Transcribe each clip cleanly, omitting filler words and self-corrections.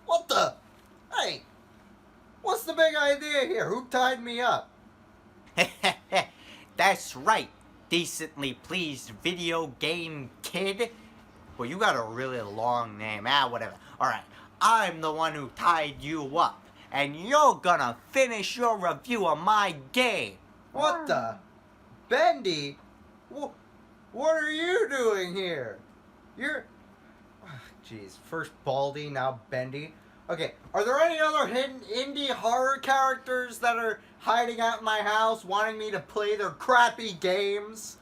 What the? Hey, what's the big idea here? Who tied me up? That's right, decently pleased video game kid. Well, you got a really long name. Whatever. Alright, I'm the one who tied you up, and you're gonna finish your review of my game. What the? Bendy? What are you doing here? You're... Jeez, first Baldy, now Bendy. Okay, are there any other hidden indie horror characters that are hiding out in my house wanting me to play their crappy games?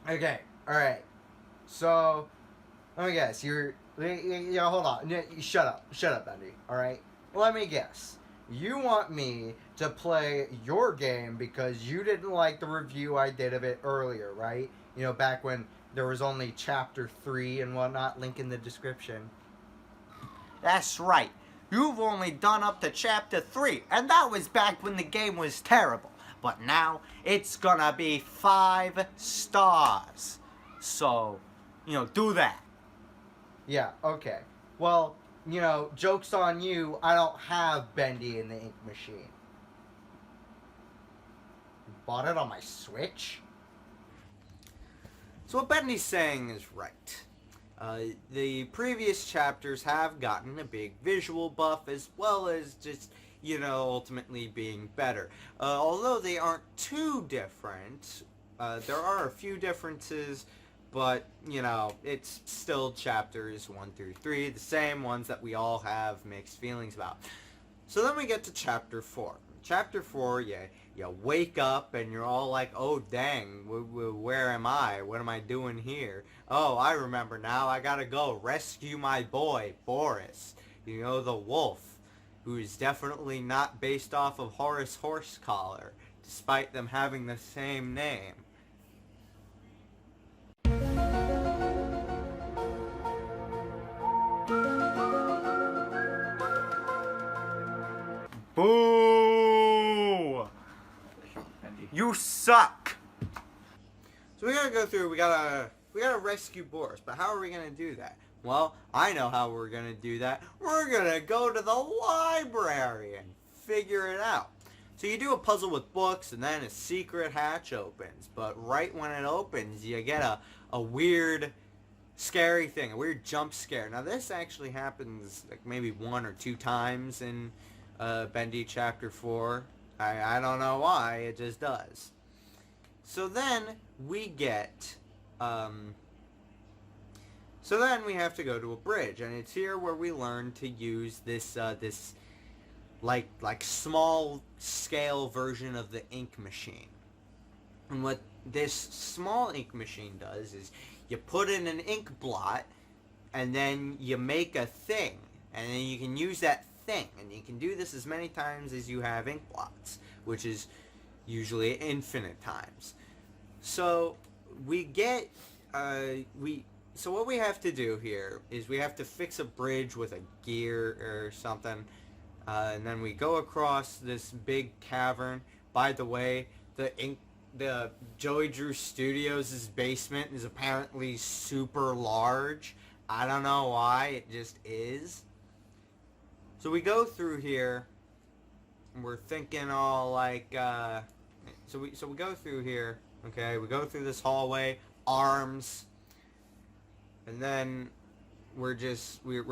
Okay, alright. So, let me guess, hold on. Shut up, Bendy, alright? Let me guess. You want me to play your game because you didn't like the review I did of it earlier, right? You know, back when there was only chapter 3 and whatnot, link in the description. That's right. You've only done up to chapter 3, and that was back when the game was terrible. But now, it's gonna be 5 stars. So, do that. Yeah, okay. Well, joke's on you, I don't have Bendy in the ink machine. Bought it on my Switch? So what Bendy's saying is right. The previous chapters have gotten a big visual buff as well as just, ultimately being better. Although they aren't too different, there are a few differences, but, it's still chapters 1 through 3, the same ones that we all have mixed feelings about. So then we get to chapter 4. Chapter 4, you wake up and you're all like, oh dang, where am I? What am I doing here? Oh, I remember now, I gotta go rescue my boy, Boris. The wolf, who is definitely not based off of Horace Horsecollar, despite them having the same name. Boo! You suck! So we gotta go through, we gotta rescue Boris, but how are we gonna do that? Well, I know how we're gonna do that. We're gonna go to the library and figure it out. So you do a puzzle with books, and then a secret hatch opens. But right when it opens, you get a weird, scary thing, a weird jump scare. Now this actually happens like maybe 1 or 2 times in Bendy chapter 4. I don't know why, it just does. So then we get, so then we have to go to a bridge, and it's here where we learn to use this, like small scale version of the ink machine. And what this small ink machine does is you put in an ink blot, and then you make a thing, and then you can use that thing, and you can do this as many times as you have ink blots, which is usually infinite times. So we get so what we have to do here is we have to fix a bridge with a gear or something, and then we go across this big cavern. By the way, the Joey Drew Studios' basement is apparently super large. I don't know why, it just is. So we go through here, and we're thinking all like, so we go through here, okay, we go through this hallway, arms, and then we're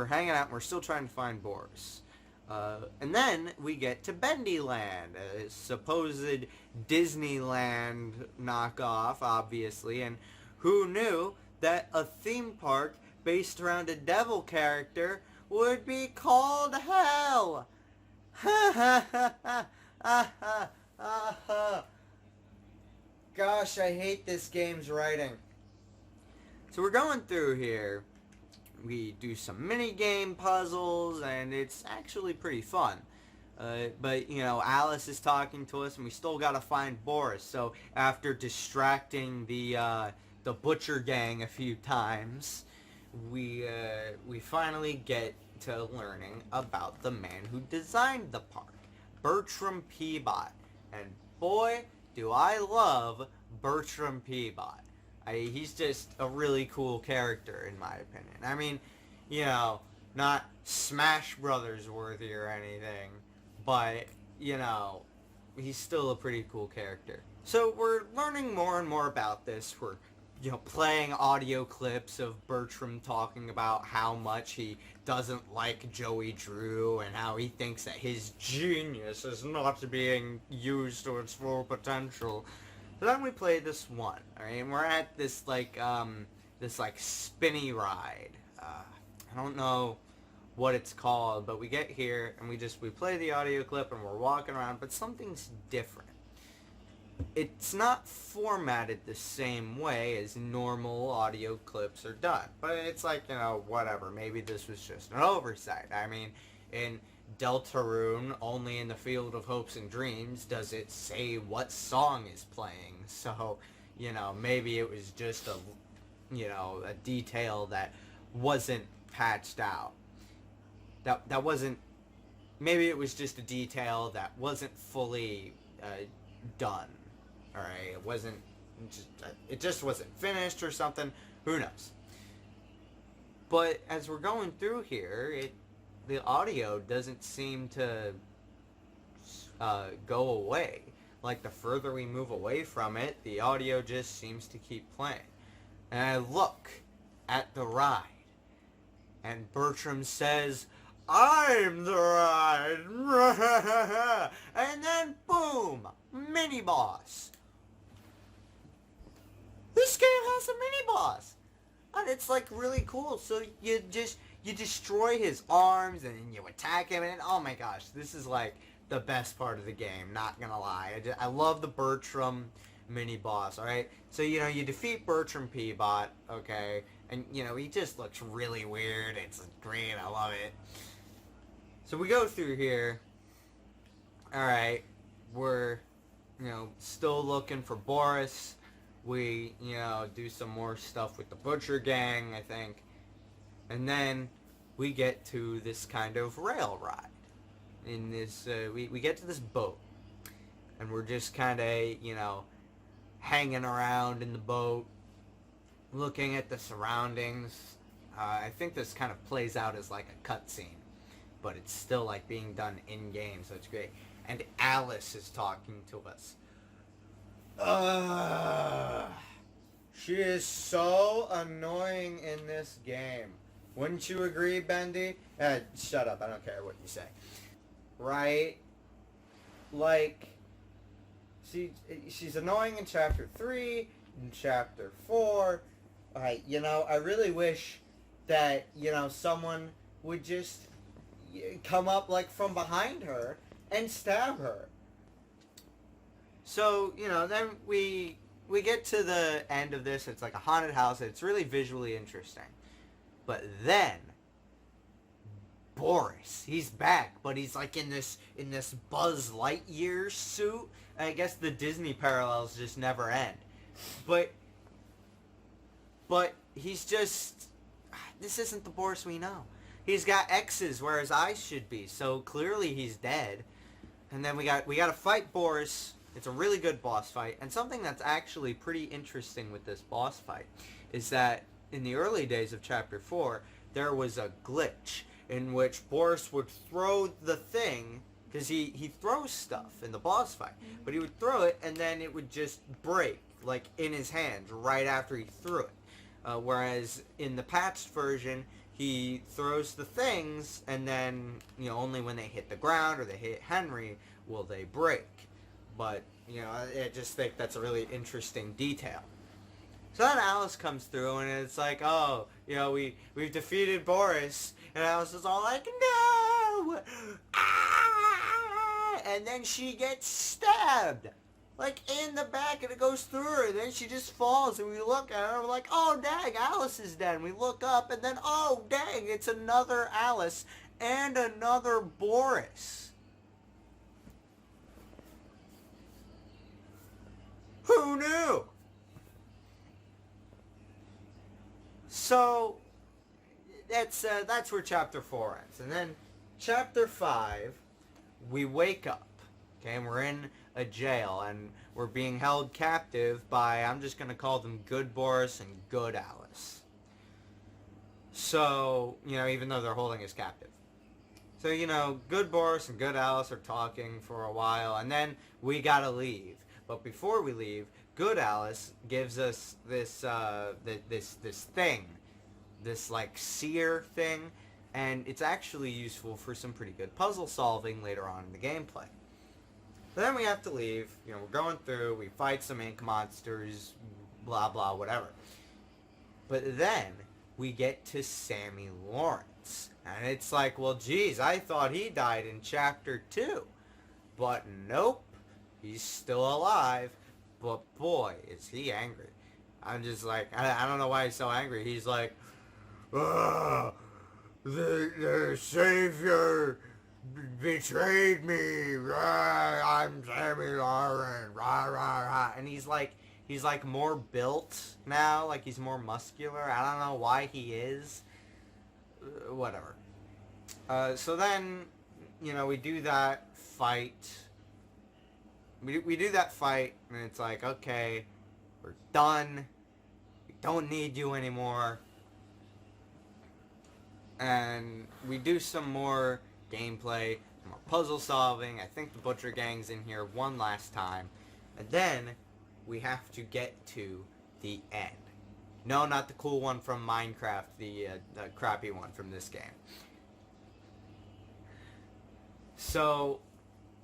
hanging out, and we're still trying to find Boris. And then we get to Bendyland, a supposed Disneyland knockoff, obviously, and who knew that a theme park based around a devil character would be called Hell. Ha ha ha ha ha ha ha. Gosh, I hate this game's writing. So we're going through here. We do some mini-game puzzles, and it's actually pretty fun. But, Alice is talking to us, and we still gotta find Boris. So after distracting the Butcher Gang a few times, we finally get to learning about the man who designed the park, Bertram Peabody. And boy, do I love Bertram Peabody. He's just a really cool character, in my opinion. I mean, you know, not Smash Brothers worthy or anything, but, you know, he's still a pretty cool character. So we're learning more and more about this. We're, you know, playing audio clips of Bertram talking about how much he doesn't like Joey Drew and how he thinks that his genius is not being used to its full potential. So then we play this one, alright, and we're at this spinny ride. I don't know what it's called, but we get here and we play the audio clip and we're walking around, but something's different. It's not formatted the same way as normal audio clips are done, but it's like, you know, whatever, maybe this was just an oversight. I mean, in Deltarune, only in the Field of Hopes and Dreams does it say what song is playing, so, you know, maybe it was just a detail that wasn't patched out. That wasn't, maybe it was just a detail that wasn't fully done. Alright, it just wasn't finished or something, who knows. But as we're going through here, the audio doesn't seem to go away. Like, the further we move away from it, the audio just seems to keep playing. And I look at the ride, and Bertram says, "I'm the ride!" And then, boom! Mini-boss. This game has a mini-boss! And it's, like, really cool. So you destroy his arms, and you attack him, and oh my gosh, this is, like, the best part of the game, not gonna lie. I love the Bertram mini-boss, alright? So, you know, you defeat Bertram Peabody, okay? And, you know, he just looks really weird. It's great, I love it. So we go through here. Alright, we're, you know, still looking for Boris. We, you know, do some more stuff with the Butcher Gang, I think. And then we get to this kind of rail ride. In this, we get to this boat. And we're just kind of, you know, hanging around in the boat, looking at the surroundings. I think this kind of plays out as like a cutscene, but it's still like being done in-game, so it's great. And Alice is talking to us. She is so annoying in this game. Wouldn't you agree, Bendy? Shut up, I don't care what you say. Right? Like, she's annoying in Chapter 3, in Chapter 4. You know, I really wish that, you know, someone would just come up, like, from behind her and stab her. So, you know, then we get to the end of this. It's like a haunted house. It's really visually interesting. But then Boris, he's back, but he's like in this Buzz Lightyear suit. I guess the Disney parallels just never end. But he's just, this isn't the Boris we know. He's got X's where his eyes should be, so clearly he's dead. And then we got to fight Boris. It's a really good boss fight, and something that's actually pretty interesting with this boss fight is that in the early days of Chapter 4, there was a glitch in which Boris would throw the thing, because he throws stuff in the boss fight, but he would throw it and then it would just break, like, in his hands right after he threw it. Whereas in the patched version, he throws the things and then, you know, only when they hit the ground or they hit Henry will they break. But, you know, I just think that's a really interesting detail. So then Alice comes through and it's like, oh, you know, we've defeated Boris. And Alice is all like, no! Ah! And then she gets stabbed. Like, in the back, and it goes through her. And then she just falls, and we look at her, and we're like, oh, dang, Alice is dead. And we look up, and then, oh, dang, it's another Alice and another Boris. Who knew? So, that's where Chapter 4 ends. And then, Chapter 5, we wake up. Okay, and we're in a jail, and we're being held captive by, I'm just going to call them Good Boris and Good Alice. So, even though they're holding us captive. So, Good Boris and Good Alice are talking for a while, and then we gotta leave. But before we leave, Good Alice gives us this, this thing. This, seer thing, and it's actually useful for some pretty good puzzle solving later on in the gameplay. But then we have to leave, we're going through, we fight some ink monsters, blah blah, whatever. But then, we get to Sammy Lawrence. And it's like, well, geez, I thought he died in Chapter 2. But nope, he's still alive. But boy, is he angry. I'm just like, I don't know why he's so angry. He's like, the Savior betrayed me. I'm Sammy Lawrence. And he's like more built now. Like he's more muscular. I don't know why he is. Whatever. So then, we do that fight. We do that fight, and it's like, okay, we're done. We don't need you anymore. And we do some more gameplay, some more puzzle solving. I think the Butcher Gang's in here one last time. And then we have to get to the end. No, not the cool one from Minecraft, the crappy one from this game. So,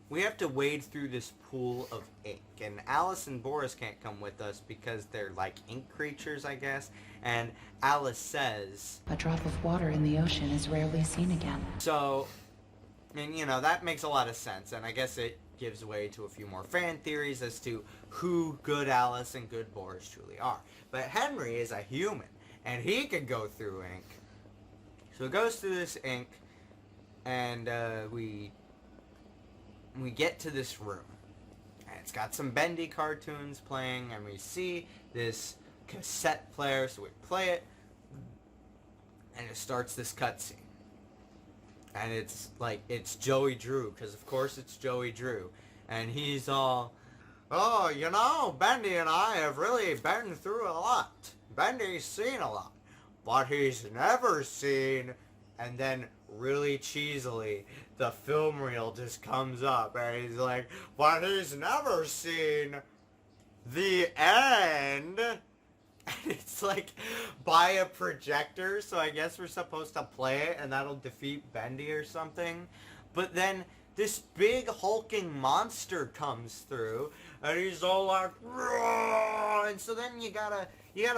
we have to wade through this pool of ink. And Alice and Boris can't come with us because they're like ink creatures, I guess. And Alice says, "A drop of water in the ocean is rarely seen again." So, and that makes a lot of sense. And I guess it gives way to a few more fan theories as to who Good Alice and Good Boris truly are. But Henry is a human, and he can go through ink. So it goes through this ink, and we get to this room. And it's got some Bendy cartoons playing, and we see this cassette player, so we play it, and it starts this cutscene. And it's Joey Drew, because of course it's Joey Drew. And he's all, "Oh, Bendy and I have really been through a lot. Bendy's seen a lot. But he's never seen," and then really cheesily, the film reel just comes up, and he's like, "But he's never seen the end." And it's like by a projector, so I guess we're supposed to play it and that'll defeat Bendy or something. But then this big hulking monster comes through, and he's all like, "Roar!" And so then you gotta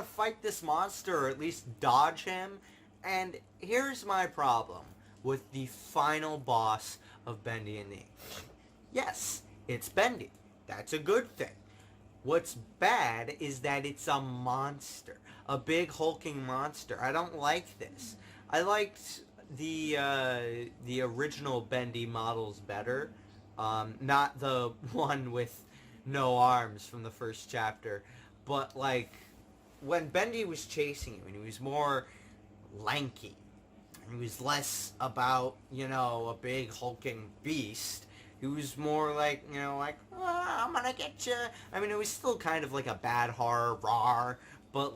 fight this monster, or at least dodge him. And here's my problem with the final boss of Bendy and the Ink Machine. Yes, it's Bendy. That's a good thing. What's bad is that it's a monster. A big hulking monster. I don't like this. I liked the original Bendy models better. Not the one with no arms from the first chapter. But when Bendy was chasing him and he was more lanky, and he was less about, a big hulking beast. He was more like, "I'm gonna get you." I mean, it was still kind of like a bad horror, rawr, but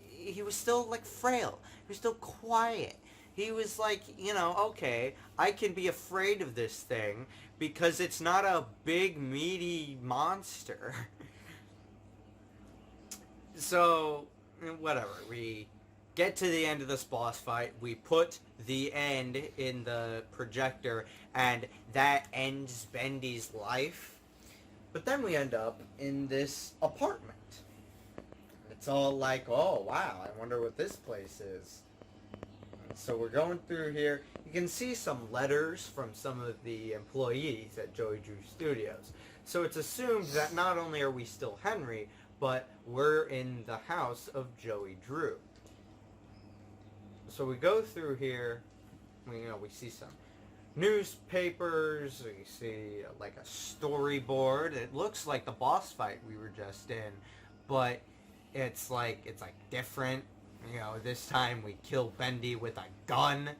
he was still frail. He was still quiet. He was okay, I can be afraid of this thing because it's not a big, meaty monster. So, whatever, we get to the end of this boss fight, we put the end in the projector, and that ends Bendy's life. But then we end up in this apartment. It's all like, oh wow, I wonder what this place is. So we're going through here. You can see some letters from some of the employees at Joey Drew Studios. So it's assumed that not only are we still Henry, but we're in the house of Joey Drew. So we go through here, we see some newspapers, we see a storyboard. It looks like the boss fight we were just in, but it's different. This time we kill Bendy with a gun.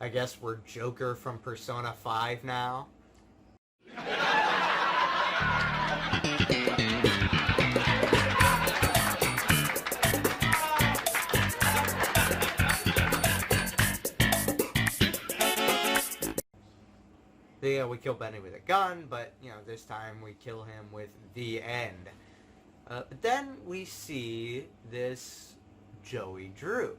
I guess we're Joker from Persona 5 now. Yeah, we kill Bendy with a gun, but, you know, this time we kill him with the end. But then we see this Joey Drew.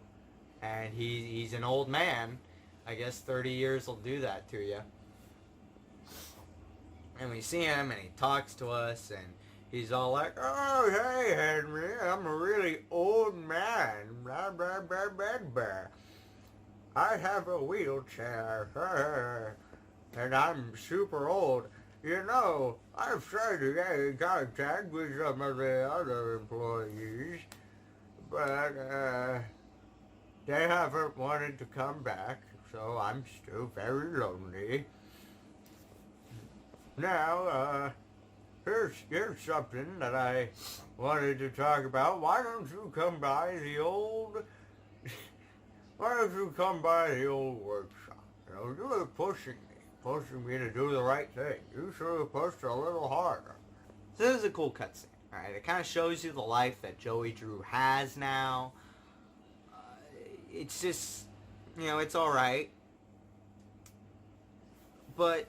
And he's an old man. I guess 30 years will do that to you. And we see him, and he talks to us, and he's all like, "Oh, hey, Henry, I'm a really old man. Blah, blah, blah, blah, blah. I have a wheelchair. And I'm super old. You know, I've tried to get in contact with some of the other employees, but they haven't wanted to come back, so I'm still very lonely. Now, here's something that I wanted to talk about. Why don't you come by the old workshop? You know, you were pushing me to do the right thing. You should have pushed a little harder." So this is a cool cutscene. Alright, it kind of shows you the life that Joey Drew has now. It's just, you know, it's alright. But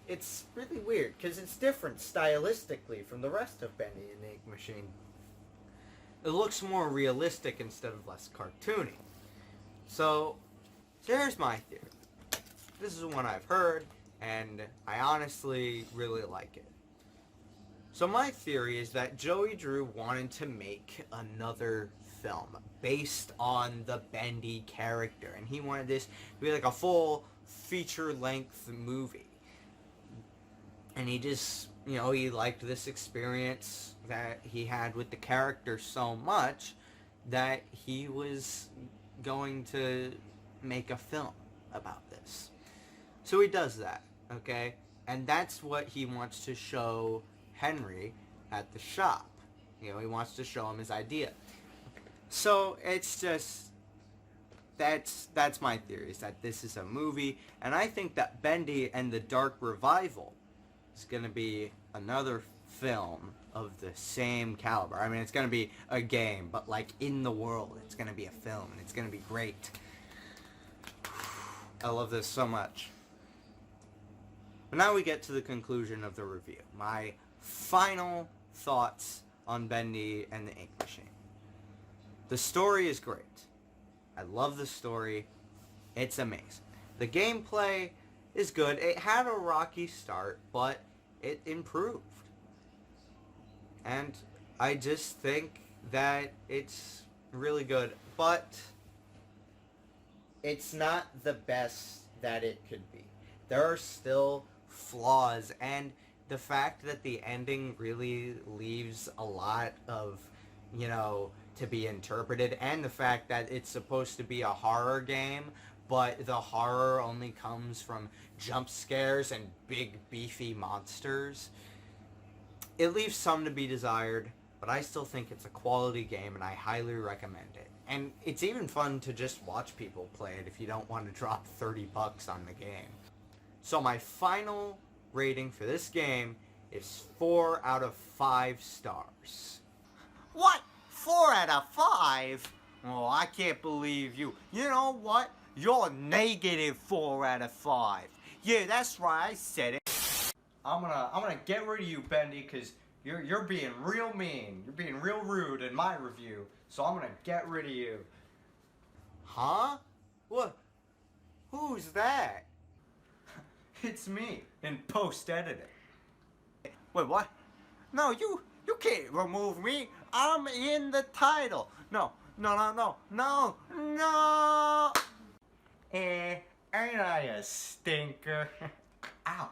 it's really weird, because it's different stylistically from the rest of Bendy and the Ink Machine. It looks more realistic instead of less cartoony. So here's my theory. This is one I've heard, and I honestly really like it. So my theory is that Joey Drew wanted to make another film based on the Bendy character, and he wanted this to be like a full feature-length movie. And he just, you know, he liked this experience that he had with the character so much that he was going to make a film about this. So he does that, okay? And that's what he wants to show Henry at the shop. You know, he wants to show him his idea. So it's just, that's my theory, is that this is a movie. And I think that Bendy and the Dark Revival is going to be another film of the same caliber. I mean, it's going to be a game, but like in the world, it's going to be a film, and it's going to be great. I love this so much. But now we get to the conclusion of the review. My final thoughts on Bendy and the Ink Machine. The story is great. I love the story. It's amazing. The gameplay is good. It had a rocky start, but it improved. And I just think that it's really good. But it's not the best that it could be. There are still flaws, and the fact that the ending really leaves a lot of, you know, to be interpreted, and the fact that it's supposed to be a horror game, but the horror only comes from jump scares and big beefy monsters, it leaves some to be desired, but I still think it's a quality game, and I highly recommend it. And it's even fun to just watch people play it if you don't want to drop $30 on the game. So my final rating for this game is 4 out of 5 stars. What? 4 out of 5? Oh, I can't believe you. You know what? You're negative 4 out of 5. Yeah, that's right, I said it. I'm gonna get rid of you, Bendy, because you're being real mean. You're being real rude in my review. So I'm gonna get rid of you. Huh? What? Who's that? It's me in post-editing. Wait, what? No, you can't remove me. I'm in the title. No. Ain't I a stinker? Ow.